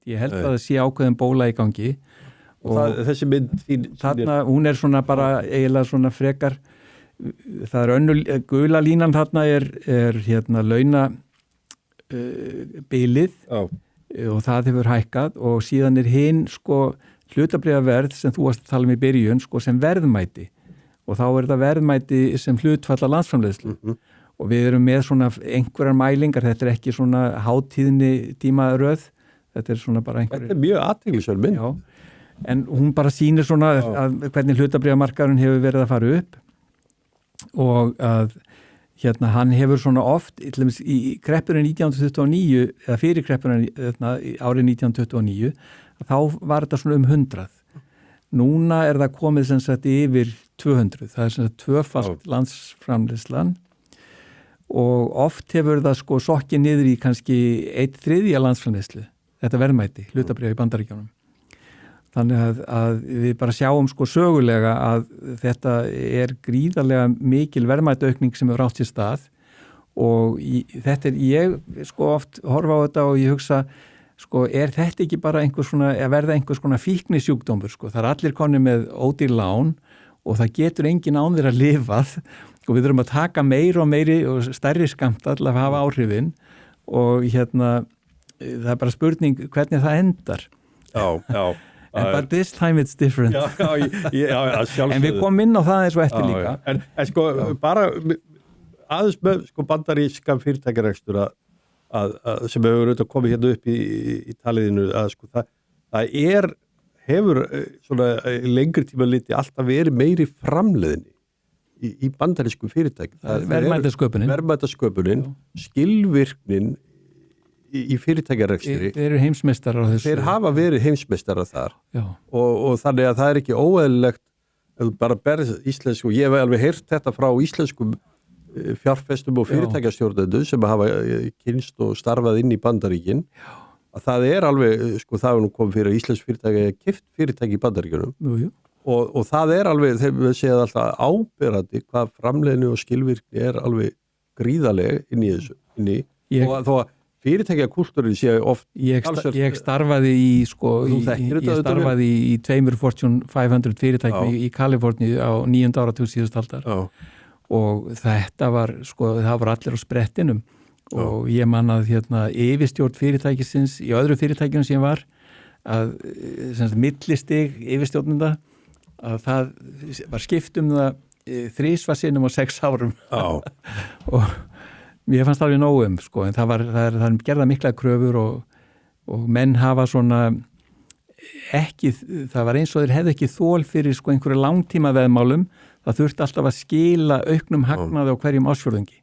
Ég held að það sé ákveðin bóla í gangi og þessi mynd þarna, hún svona bara eiginlega svona frekar, það önnur gula línan þarna hérna launa bilið og það hefur hækkað og síðan hinn sko hlutabréfaverð sem þú varst að tala í byrjun sko sem verðmæti og þá það verðmæti sem hlutfalla landsframleiðslu og við erum með svona einhverjar mælingar, þetta ekki svona hátíðni tímaröð, þetta svona bara einhverjar. Þetta mjög athyglisverð mynd. Já, en hún bara sýnir svona að hvernig hlutabréfamarkaðurinn hefur verið að fara upp og að hérna hann hefur svona oft í kreppunni 1929 eða fyrir kreppunni árið 1929 þá var þetta svona 100. Núna það komið sem sagt yfir 200. Það sem sagt tvöfalt landsframleiðslan og oft hefur það sko sokkið niður í kannski 1/3 landsframleiðslu. Þetta verðmæti, hlutabréf í Bandaríkjunum. Þannig að við bara sjáum sko sögulega að þetta gríðarlega mikil verðmætaaukning sem hefur átt sér stað og þetta ég sko oft horfa á þetta og ég hugsa sko þetta ekki bara einhvers svona að verða einhvers konar fíknisjúkdómur sko, það allir konir með ódýr lán og það getur engin án þeirra lifað og við þurfum að taka meiri og meiri og stærri skammta til að hafa áhrifin og hérna það bara spurning hvernig það endar. Já. But this time it's different. Já, en við komum inn á það eins og eftir líka. En sko bara aðeins með sko bandarískan fyrirtækjarekstur að sem hefur auðvitað komið hérna upp í taliðinu að sko það hefur svona lengri tíma liti alltaf verið meiri framleiðni í bandarísku fyrirtæki. Verðmætasköpunin, skilvirknin í fyrirtækjarekstri. Þeir eru heimsmeistarar á þessu. Þeir hafa verið heimsmeistarar þar og þannig að það ekki óeðlilegt bara berð íslensku, ég hef alveg heyrt þetta frá íslenskum fjárfestum og fyrirtækjastjórnendum sem hafa kynst og starfað inn í Bandaríkin að það alveg, sko það nú komið fyrir íslensk fyrirtæki að keypt fyrirtæki í Bandaríkjunum og það alveg, þeir séð alltaf áberandi hvað framleiðni og skilvirkni alveg gríðaleg inn í þessu þó að fyrirtækjakúltúrin sé oft ég starfaði ég starfaði í 2 Fortune 500 fyrirtækjum í Kaliforníu á 9. áratug síðust aldar og þetta var sko, það var allir á sprettinum og ég man að yfirstjórn fyrirtækisins í öðru fyrirtækjum sem var að millistig yfirstjórnenda að það var skipt það 3 sinnum á 6 árum og mér fannst alveg nóg sko, en það gerða mikla kröfur og menn hafa svona ekki, það var eins og þeir hefði ekki þol fyrir sko einhverju langtíma veðmálum, það þurfti alltaf að skila auknum hagnaði á hverjum ársfjórðungi